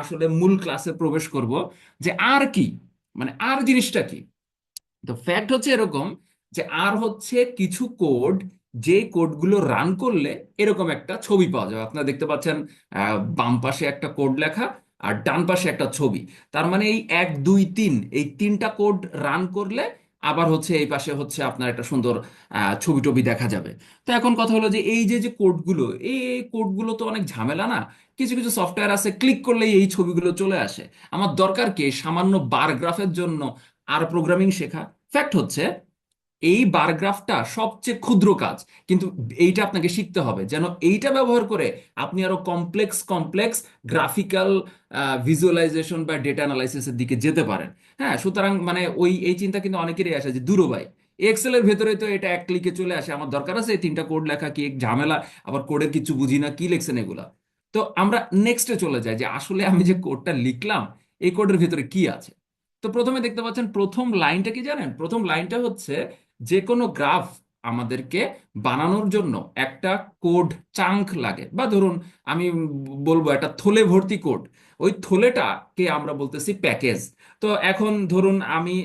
আসলে মূল ক্লাসে প্রবেশ করব যে আর কি, মানে আর জিনিসটা কি। তো ফ্যাক্ট হচ্ছে এরকম যে আর হচ্ছে কিছু কোড, যে কোডগুলো রান করলে এরকম একটা ছবি পাওয়া যাবে। আপনারা দেখতে পাচ্ছেন বাম পাশে একটা কোড লেখা আর ডান পাশে একটা ছবি। তার মানে এই 1 2 3 এই তিনটা কোড রান করলে আবার হচ্ছে এই পাশে হচ্ছে আপনার একটা সুন্দর ছবি টবি দেখা যাবে। তো এখন কথা হলো যে এই যে যে কোডগুলো, এই কোডগুলো তো অনেক ঝামেলা না? কিছু কিছু সফটওয়্যার আছে ক্লিক করলেই এই ছবিগুলো চলে আসে। আমার দরকার কি সামান্য বার গ্রাফের জন্য আর প্রোগ্রামিং শেখা? ফ্যাক্ট হচ্ছে এই বার গ্রাফটা সবচেয়ে ক্ষুদ্র কাজ, কিন্তু এইটা আপনাকে শিখতে হবে যেন এইটা ব্যবহার করে আপনি আরো কমপ্লেক্স কমপ্লেক্স গ্রাফিক্যাল ভিজুয়ালাইজেশন বা ডেটা অ্যানালাইসিসের দিকে যেতে পারেন। হ্যাঁ, সুতরাং মানে ওই এই চিন্তা কিন্তু অনেকেরই আসে যে দূর ভাই, এক্সেল এর ভেতরে তো এটা এক ক্লিকে চলে আসে, আমার দরকার আছে এই তিনটা কোড লেখা, কি এক ঝামেলা, আবার কোডের কিছু বুঝি না, কি লিখছেন এগুলা। তো আমরা নেক্সটে চলে যাই যে আসলে আমি যে কোডটা লিখলাম এই কোডের ভেতরে কি আছে। তো প্রথমে দেখতে পাচ্ছেন প্রথম লাইনটা কি জানেন? প্রথম লাইনটা হচ্ছে যে কোনো গ্রাফ আমাদেরকে বানানোর জন্য একটা কোড চাঙ্ক লাগে, বা ধরুন আমি বলবো একটা থলে ভর্তি কোড। ওই থলেটাকে আমরা বলতেছি প্যাকেজ। তো এখন ধরুন আমি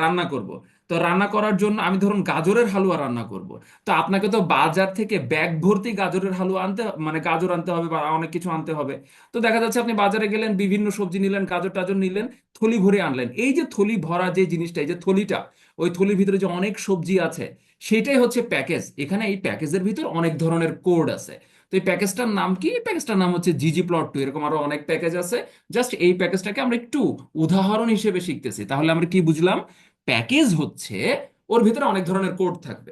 রান্না করব। তো রান্না করার জন্য আমি ধরুন গাজরের হালুয়া রান্না করব। তো আপনাকে তো বাজার থেকে ব্যাগ ভর্তি গাজরের হালুয়া আনতে, মানে গাজর আনতে হবে বা অনেক কিছু আনতে হবে। তো দেখা যাচ্ছে আপনি বাজারে গেলেন, বিভিন্ন সবজি নিলেন, গাজর টাজর নিলেন, থলি ভরে আনলেন। এই যে থলি ভরা যে জিনিসটা, এই যে থলিটা, ওই থলির ভিতরে যে অনেক সবজি আছে, সেটাই হচ্ছে প্যাকেজ। এখানে এই প্যাকেজের ভিতর অনেক ধরনের কোড আছে। তো এই প্যাকেজটার নাম কি? এই প্যাকেজটার নাম হচ্ছে ggplot2। এরকম আরো অনেক প্যাকেজ আছে। জাস্ট এই প্যাকেজটাকে আমরা একটু উদাহরণ হিসেবে শিখতেছি। তাহলে আমরা কি বুঝলাম? প্যাকেজ হচ্ছে ওর ভিতরে অনেক ধরনের কোড থাকবে,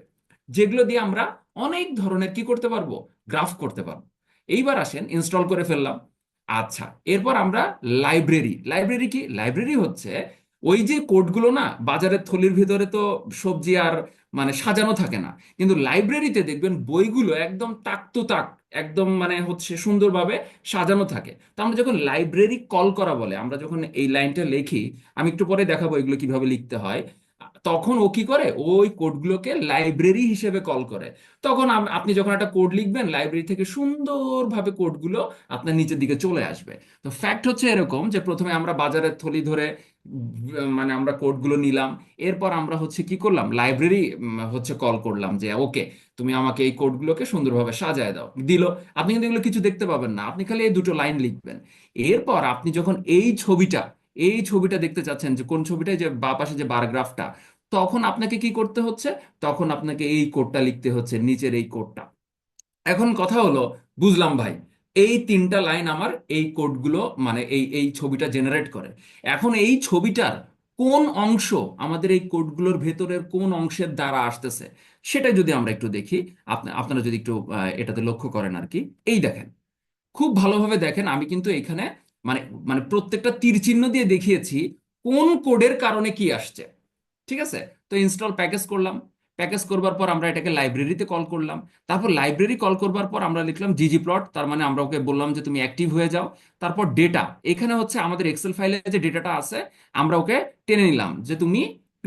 যেগুলো দিয়ে আমরা অনেক ধরনের কি করতে পারবো, গ্রাফ করতে পারবো। এইবার আসেন ইনস্টল করে ফেললাম। আচ্ছা, এরপর আমরা লাইব্রেরি। লাইব্রেরি কি? লাইব্রেরি হচ্ছে ওই যে কোডগুলো না, বাজারের থলির ভিতরে তো সবজি আর মানে সাজানো থাকে না, কিন্তু লাইব্রেরিতে দেখবেন বইগুলো একদম তাক টু তাক, একদম মানে হচ্ছে সুন্দরভাবে সাজানো থাকে। তো আমরা যখন লাইব্রেরি কল করা বলে, আমরা যখন এই লাইনটা লিখি, আমি একটু পরে দেখাবো এগুলো কিভাবে লিখতে হয়, তখন ও কি করে, ওই কোডগুলোকে লাইব্রেরি হিসেবে কল করে। তখন আপনি যখন একটা কোড লিখবেন, লাইব্রেরি থেকে সুন্দরভাবে কোডগুলো আপনার নিচের দিকে চলে আসবে। তো ফ্যাক্ট হচ্ছে এরকম যে প্রথমে আমরা বাজারের থলি ধরে মানে আমরা কোডগুলো নিলাম। এরপর আমরা হচ্ছে কি করলাম, লাইব্রেরি হচ্ছে কল করলাম যে ওকে, তুমি আমাকে এই কোডগুলোকে সুন্দরভাবে সাজায় দাও, দিল। আপনি কিন্তু এগুলো কিছু দেখতে পাবেন না, আপনি খালি এই দুটো লাইন লিখবেন। এরপর আপনি যখন এই ছবিটা দেখতে চাচ্ছেন, যে কোন ছবিটা, যে বা পাশে যে বার গ্রাফটা, তখন আপনাকে কি করতে হচ্ছে? তখন আপনাকে এই কোডটা লিখতে হচ্ছে, নিচের এই কোডটা। এখন কথা হলো, বুঝলাম ভাই, এই তিনটা লাইন আমার এই কোডগুলো, মানে এই এই ছবিটা জেনারেট করে। এখন এই ছবিটার কোন অংশ আমাদের এই কোডগুলোর ভেতরের কোন অংশের দ্বারা আসতেছে, সেটা যদি আমরা একটু দেখি, আপনারা যদি একটু এটাতে লক্ষ্য করেন আর কি। এই দেখেন, খুব ভালোভাবে দেখেন, আমি কিন্তু এখানে মানে মানে প্রত্যেকটা তীর চিহ্ন দিয়ে দেখিয়েছি কোন কোডের কারণে কি আসছে। ঠিক আছে? তো ইনস্টল প্যাকেজ করলাম। প্যাকেজ করবার পর আমরা এটাকে লাইব্রেরিতে কল করলাম। তারপর লাইব্রেরি কল করবার পর আমরা লিখলাম ggplot, তার মানে আমরা ওকে বললাম যে তুমি অ্যাক্টিভ হয়ে যাও। তারপর ডেটা, এখানে হচ্ছে আমাদের এক্সেল ফাইলে যে ডেটাটা আছে, আমরা ওকে টেনে নিলাম যে তুমি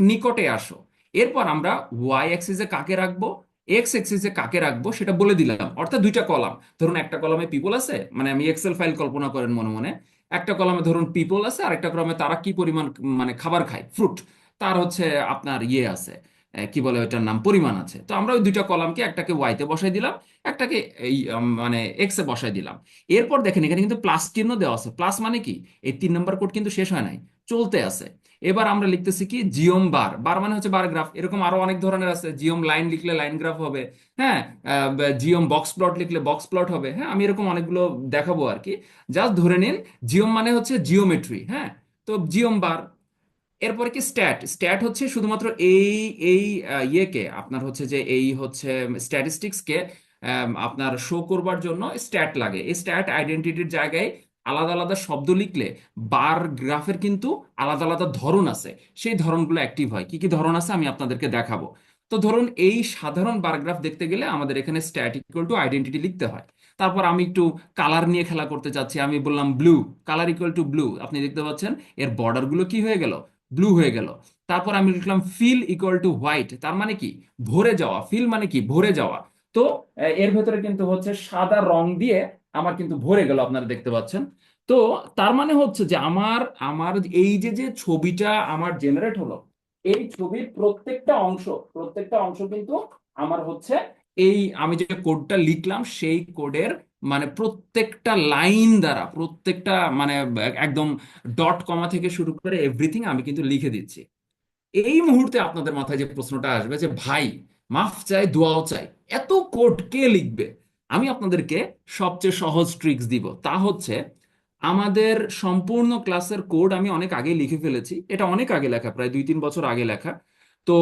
নিকটে আসো। এরপর আমরা ওয়াই অ্যাক্সিসে কাকে রাখবো, এক্স অ্যাক্সিসে কাকে রাখবো সেটা বলে দিলাম, অর্থাৎ দুইটা কলাম। ধরুন একটা কলামে পিপল আছে, মানে আমি এক্সেল ফাইল কল্পনা করেন মনে মনে। একটা কলামে ধরুন পিপল আছে, আর একটা কলামে তারা কি পরিমাণ মানে খাবার খায়, ফ্রুট, তার হচ্ছে আপনার ইয়ে আছে, কি বলে ওইটার নাম, পরিমাণ আছে। তো আমরা ওই দুইটা কলামকে, একটাকে ওয়াইতে বসাই দিলাম, একটাকে এই মানে এক্স এ বসাই দিলাম। এরপর দেখেন এখানে কিন্তু প্লাস চিহ্ন দেওয়া আছে। প্লাস মানে কি, এই 3 নম্বর কোড কিন্তু শেষ হয় নাই, চলতে আছে। এবার আমরা লিখতেছি কি, জিওম বার। বার মানে হচ্ছে বার গ্রাফ। এরকম আরো অনেক ধরনের আছে, জিওম লাইন লিখলে লাইন গ্রাফ হবে। হ্যাঁ, জিওম বক্স প্লট লিখলে বক্স প্লট হবে। হ্যাঁ, আমি এরকম অনেকগুলো দেখাবো আর কি। জাস্ট ধরে নিন জিওম মানে হচ্ছে জিওমেট্রি। হ্যাঁ, তো জিওম বার। এরপরে কি স্ট্যাট। স্ট্যাট হচ্ছে শুধুমাত্র এই এই ইয়েকে আপনার হচ্ছে যে এই হচ্ছে স্ট্যাটিস্টিক্সকে আপনার শো করবার জন্য স্ট্যাট লাগে। এই স্ট্যাট আইডেন্টিটির জায়গায় আলাদা আলাদা শব্দ লিখলে বার গ্রাফের কিন্তু আলাদা আলাদা ধরন আছে, সেই ধরনগুলো অ্যাক্টিভ হয়। কি কি ধরন আছে আমি আপনাদেরকে দেখাবো। তো ধরুন এই সাধারণ বার গ্রাফ দেখতে গেলে আমাদের এখানে স্ট্যাট ইকুয়াল টু আইডেন্টিটি লিখতে হয়। তারপর আমি একটু কালার নিয়ে খেলা করতে চাচ্ছি, আমি বললাম blue, colour equal to blue. আপনি দেখতে পাচ্ছেন এর বর্ডার গুলো কি হয়ে গেল, ব্লু হয়ে গেল। তারপর আমি লিখলাম ফিল ইকুয়াল টু হোয়াইট, তার মানে কি, ভরে যাওয়া। ফিল মানে কি, ভরে যাওয়া। তো এর ভেতরে কিন্তু হচ্ছে সাদা রং দিয়ে আমার কিন্তু ভরে গেল, আপনারা দেখতে পাচ্ছেন। তো তার মানে হচ্ছে যে আমার আমার এই যে যে ছবিটা আমার জেনারেট হলো, এই ছবির প্রত্যেকটা অংশ কিন্তু আমার হচ্ছে এই আমি যে কোডটা লিখলাম সেই কোডের মানে প্রত্যেকটা লাইন দ্বারা প্রত্যেকটা মানে একদম ডট কমা থেকে শুরু করে এভরিথিং আমি কিন্তু লিখে দিচ্ছি। এই মুহূর্তে আপনাদের মাথায় যে প্রশ্নটা আসবে যে ভাই, মাফ চাই দোয়াও চাই, এত কোড কে লিখবে? আমি আপনাদেরকে সবচেয়ে সহজ ট্রিক্স দিব, তা হচ্ছে আমাদের সম্পূর্ণ ক্লাসের কোড আমি অনেক আগে লিখে ফেলেছি, এটা অনেক আগে লেখা, প্রায় 2-3 বছর আগে লেখা। তো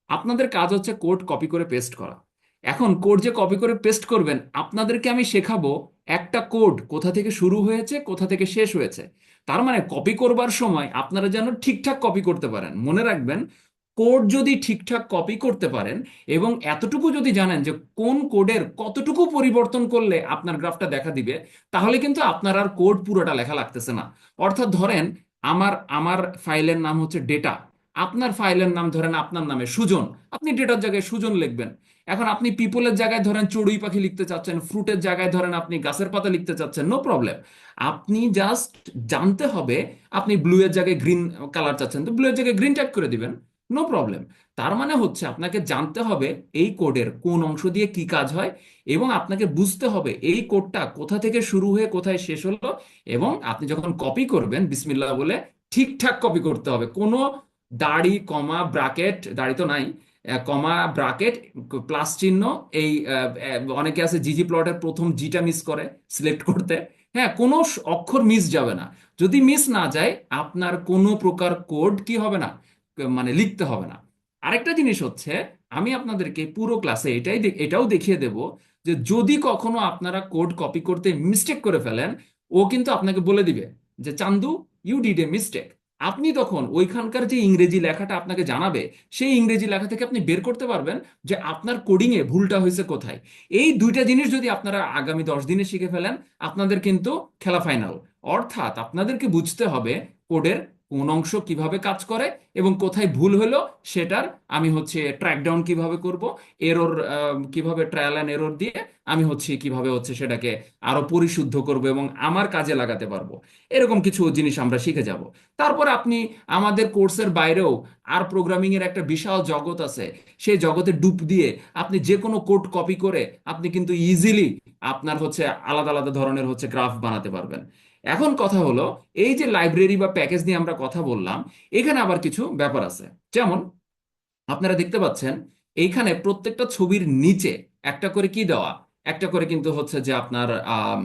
আপনাদের কাজ হচ্ছে কোড কপি করে পেস্ট করা। এখন কোড যে কপি করে পেস্ট করবেন, আপনাদেরকে আমি শেখাবো একটা কোড কোথা থেকে শুরু হয়েছে কোথা থেকে শেষ হয়েছে। তার মানে কপি করবার সময় আপনারা যেন ঠিকঠাক কপি করতে পারেন। মনে রাখবেন, কোড যদি ঠিকঠাক কপি করতে পারেন এবং এতটুকু যদি জানেন যে কোন কোডের কতটুকু পরিবর্তন করলে আপনার গ্রাফটা দেখা দিবে, তাহলে কিন্তু আপনার আর কোড পুরোটা লেখা লাগতেছে না। অর্থাৎ ধরেন আমার আমার ফাইলের নাম হচ্ছে ডেটা, আপনার ফাইলের নাম ধরেন আপনার নামে সুজন, আপনি ডেটার জায়গায় সুজন লিখবেন। এখন আপনি পিপলের জায়গায় ধরেন চড়ুই পাখি লিখতে চাচ্ছেন, ফ্রুটের জায়গায় ধরেন আপনি গাছের পাতা লিখতে চাচ্ছেন, নো প্রবলেম। আপনি জাস্ট জানতে হবে আপনি ব্লু এর জায়গায় গ্রিন কালার চাচ্ছেন, তো ব্লু এর জায়গায় গ্রিন টাইপ করে দিবেন, নো প্রবলেম। তার মানে হচ্ছে আপনাকে জানতে হবে এই কোডের কোন অংশ দিয়ে কি কাজ হয়, এবং আপনাকে বুঝতে হবে এই কোডটা কোথা থেকে শুরু হয়ে কোথায় শেষ হলো। এবং আপনি যখন কপি করবেন বিসমিল্লাহ বলে ঠিকঠাক কপি করতে হবে। কোনো দাড়ি কমা ব্রাকেট, দাড়ি তো নাই, কমা ব্রাকেট প্লাস চিহ্ন, এই অনেকে আছে জিজি প্লটের প্রথম জিটা মিস করে সিলেক্ট করতে। হ্যাঁ, কোনো অক্ষর মিস যাবে না। যদি মিস না যায় আপনার কোনো প্রকার কোড কি হবে না, মানে লিখতে হবে না। আরেকটা জিনিস হচ্ছে, আমি আপনাদেরকে পুরো ক্লাসে এটাও দেখিয়ে দেব যে যদি কখনো আপনারা কোড কপি করতে মিস্টেক করে ফেলেন, ও কিন্তু আপনাকে বলে দিবে যে চান্দু, ইউ ডিড এ মিস্টেক। আপনি তখন ওইখানকার যে ইংরেজি লেখাটা আপনাকে জানাবে, সেই ইংরেজি লেখা থেকে আপনি বের করতে পারবেন যে আপনার কোডিং এ ভুলটা হয়েছে কোথায়। এই দুইটা জিনিস যদি আপনারা আগামী 10 দিনে শিখে ফেলেন, আপনাদের কিন্তু খেলা ফাইনাল। অর্থাৎ আপনাদেরকে বুঝতে হবে কোডের কোন অংশ কিভাবে কাজ করে এবং কোথায় ভুল হলো সেটার আমি হচ্ছে ট্র্যাক ডাউন কিভাবে করব, এরর কিভাবে ট্রায়াল অ্যান্ড এরর দিয়ে আমি হচ্ছে কিভাবে হচ্ছে সেটাকে আরো পরিশুদ্ধ করব এবং আমার কাজে লাগাতে পারবো। এরকম কিছু জিনিস আমরা শিখে যাব। তারপর আপনি আমাদের কোর্সের বাইরেও আর প্রোগ্রামিং এর একটা বিশাল জগৎ আছে, সেই জগতে ডুব দিয়ে আপনি যে কোনো কোড কপি করে আপনি কিন্তু ইজিলি আপনার হচ্ছে আলাদা আলাদা ধরনের হচ্ছে গ্রাফ বানাতে পারবেন। এখন কথা হলো, এই যে লাইব্রেরি বা প্যাকেজ নিয়ে আমরা কথা বললাম, এখানে আবার কিছু ব্যাপার আছে। যেমন আপনারা দেখতে পাচ্ছেন এইখানে প্রত্যেকটা ছবির নিচে একটা করে কি দেওয়া, একটা করে কিন্তু হচ্ছে যে আপনার আম,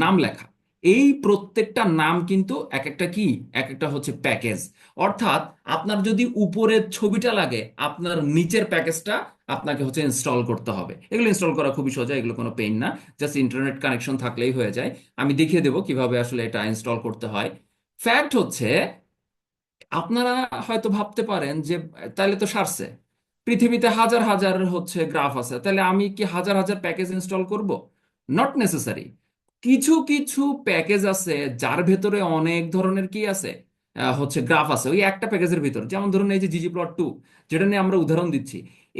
নাম লেখা। এই প্রত্যেকটা নাম কিন্তু এক একটা কি, এক একটা হচ্ছে প্যাকেজ। অর্থাৎ আপনার যদি উপরের ছবিটা লাগে, আপনার নিচের প্যাকেজটা আপনাকে হচ্ছে ইনস্টল করতে হবে। এগুলো ইনস্টল করা খুবই সোজা, এগুলো কোনো পেইন না, জাস্ট ইন্টারনেট কানেকশন থাকলেই হয়ে যায়। আমি দেখিয়ে দেবো কিভাবে আসলে এটা ইনস্টল করতে হয়। ফ্যাক্ট হচ্ছে, আপনারা হয়তো ভাবতে পারেন যে তাহলে তো সারছে, পৃথিবীতে হাজার হাজার হচ্ছে গ্রাফ আছে, তাহলে আমি কি হাজার হাজার প্যাকেজ ইনস্টল করব? Not necessary. কিছু কিছু প্যাকেজ আছে যার ভেতরে অনেক ধরনের কি আছে, হচ্ছে গ্রাফ আছে ওই একটা প্যাকেজের ভিতর। যেমন ধরুন এই যে ggplot2, যেটা নিয়ে আমরা উদাহরণ দিচ্ছি,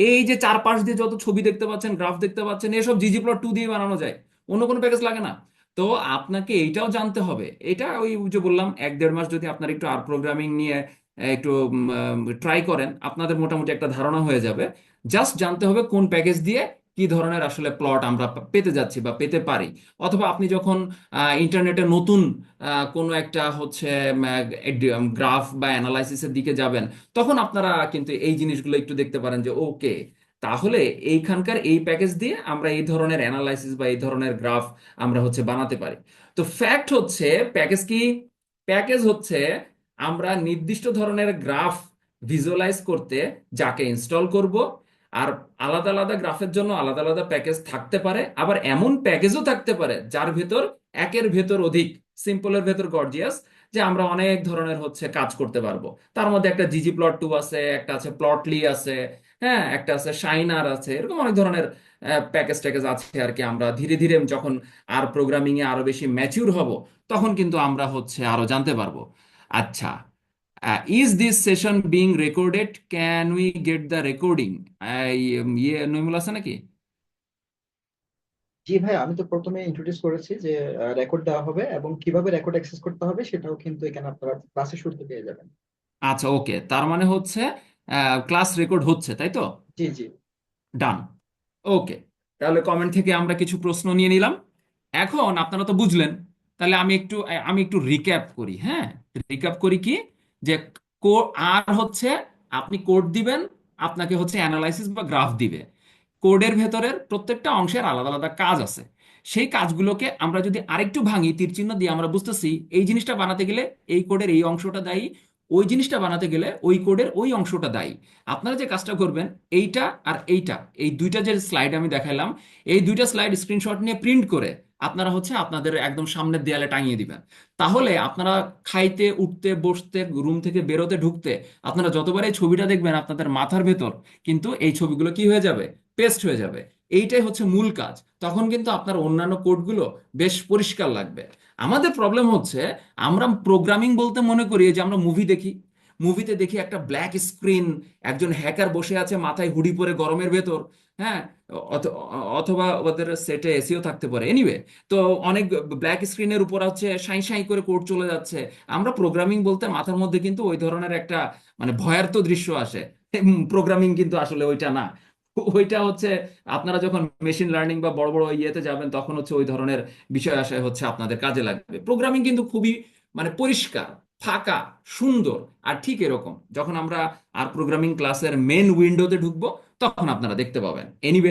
এই যে চারপাশ দিয়ে যত ছবি দেখতে পাচ্ছেন, গ্রাফ দেখতে পাচ্ছেন, এসব ggplot2 দিয়ে বানানো যায়, অন্য কোনো প্যাকেজ লাগে না। তো আপনাকে এইটাও জানতে হবে। এটা ওই যে বললাম 1-1.5 মাস যদি আপনার একটু আর প্রোগ্রামিং নিয়ে একটু ট্রাই করেন, আপনাদের মোটামুটি একটা ধারণা হয়ে যাবে। জাস্ট জানতে হবে কোন প্যাকেজ দিয়ে কি ধরনের আসলে প্লট আমরা পেতে যাচ্ছি বা পেতে পারি। অথবা আপনি যখন ইন্টারনেটে নতুন কোনো একটা হচ্ছে গ্রাফ বা অ্যানালাইসিসের দিকে যাবেন, তখন আপনারা কিন্তু এই জিনিসগুলো একটু দেখতে পারেন যে ওকে, তাহলে এইখানকার এই প্যাকেজ দিয়ে আমরা এই ধরনের অ্যানালাইসিস বা এই ধরনের গ্রাফ আমরা হচ্ছে বানাতে পারি। তো ফ্যাক্ট হচ্ছে, প্যাকেজ কি? প্যাকেজ হচ্ছে আমরা নির্দিষ্ট ধরনের গ্রাফ ভিজুয়ালাইজ করতে যাকে ইনস্টল করব। আর আলাদা আলাদা গ্রাফের জন্য আলাদা আলাদা প্যাকেজ থাকতে পারে, আবার এমন প্যাকেজও থাকতে পারে যার ভেতর একের ভেতর অধিক, সিম্পলের ভেতর গর্জিয়াস, যে আমরা অনেক ধরনের হচ্ছে কাজ করতে পারবো। তার মধ্যে একটা ggplot2 আছে, একটা আছে প্লটলি আছে, হ্যাঁ একটা আছে শাইনার আছে, এরকম অনেক ধরনের প্যাকেজ ট্যাকেজ আছে আর কি। আমরা ধীরে ধীরে যখন আর প্রোগ্রামিং এ আরো বেশি ম্যাচিউর হব, তখন কিন্তু আমরা হচ্ছে আরো জানতে পারবো। আচ্ছা, is this session being recorded, can we get the recording? ইয়ে নইমুল আছে নাকি? জি ভাই, আমি তো প্রথমে ইন্ট্রোডিউস করেছি যে রেকর্ড দেওয়া হবে এবং কিভাবে রেকর্ড অ্যাক্সেস করতে হবে সেটাও কিন্তু এখানে আপনারা ক্লাসে শুরুতে পেয়ে যাবেন। আচ্ছা, ওকে, তার মানে হচ্ছে ক্লাস রেকর্ড হচ্ছে, তাই তো? জি জি। ডান। ওকে, তাহলে কমেন্ট থেকে আমরা কিছু প্রশ্ন নিয়ে নিলাম। এখন আপনারা তো বুঝলেন, তাহলে আমি একটু রিক্যাপ করি, হ্যাঁ। রিক্যাপ করি কি, যে আর হচ্ছে আপনি কোড দিবেন, আপনাকে হচ্ছে অ্যানালাইসিস বা গ্রাফ দিবে। কোডের ভেতরের প্রত্যেকটা অংশের আলাদা আলাদা কাজ আছে। সেই কাজগুলোকে আমরা যদি আরেকটু ভাঙি, তীর চিহ্ন দিয়ে, আমরা বুঝতেছি এই জিনিসটা বানাতে গেলে এই কোডের এই অংশটা দায়ী, ওই জিনিসটা বানাতে গেলে ওই কোডের ওই অংশটা দায়ী। আপনারা যে কাজটা করবেন, এইটা আর এইটা, এই দুইটা যে স্লাইড আমি দেখালাম, এই দুইটা স্লাইড স্ক্রিনশট নিয়ে প্রিন্ট করে আপনারা হচ্ছে আপনাদের একদম সামনের দেয়ালে টাঙিয়ে দিবেন। তাহলে আপনারা খাইতে, উঠতে, বসতে, রুম থেকে বেরোতে, ঢুকতে, আপনারা যতবার এই ছবিটা দেখবেন আপনাদের মাথার ভেতর কিন্তু এই ছবিগুলো কি হয়ে যাবে, পেস্ট হয়ে যাবে। এইটাই হচ্ছে মূল কাজ। তখন কিন্তু আপনার অন্যান্য কোডগুলো বেশ পরিষ্কার লাগবে। আমাদের প্রবলেম হচ্ছে, আমরা প্রোগ্রামিং বলতে মনে করি যে আমরা মুভি দেখি, মুভিতে দেখি একটা ব্ল্যাক স্ক্রিন, একজন হ্যাকার বসে আছে মাথায় হুডি পরে গরমের ভেতর, হ্যাঁ। অথবা ওদের সেটে এসিও থাকতে পারে, এনিওয়ে। তো অনেক ব্ল্যাক স্ক্রিনের উপর হচ্ছে সাই সাই করে কোড চলে যাচ্ছে। আমরা প্রোগ্রামিং বলতে মাথার মধ্যে কিন্তু ওই ধরনের একটা মানে ভয়ার্ত দৃশ্য আসে। প্রোগ্রামিং কিন্তু আসলে ওইটা না। ওইটা হচ্ছে আপনারা যখন মেশিন লার্নিং বা বড় বড় ইয়েতে যাবেন, তখন হচ্ছে ওই ধরনের বিষয় আশায় হচ্ছে আপনাদের কাজে লাগবে। প্রোগ্রামিং কিন্তু খুবই মানে পরিষ্কার, ফাঁকা, সুন্দর। আর ঠিক এরকম যখন আমরা আর প্রোগ্রামিং ক্লাসের মেন উইন্ডোতে ঢুকবো, তখন আপনারা দেখতে পাবেন। এনিওয়ে,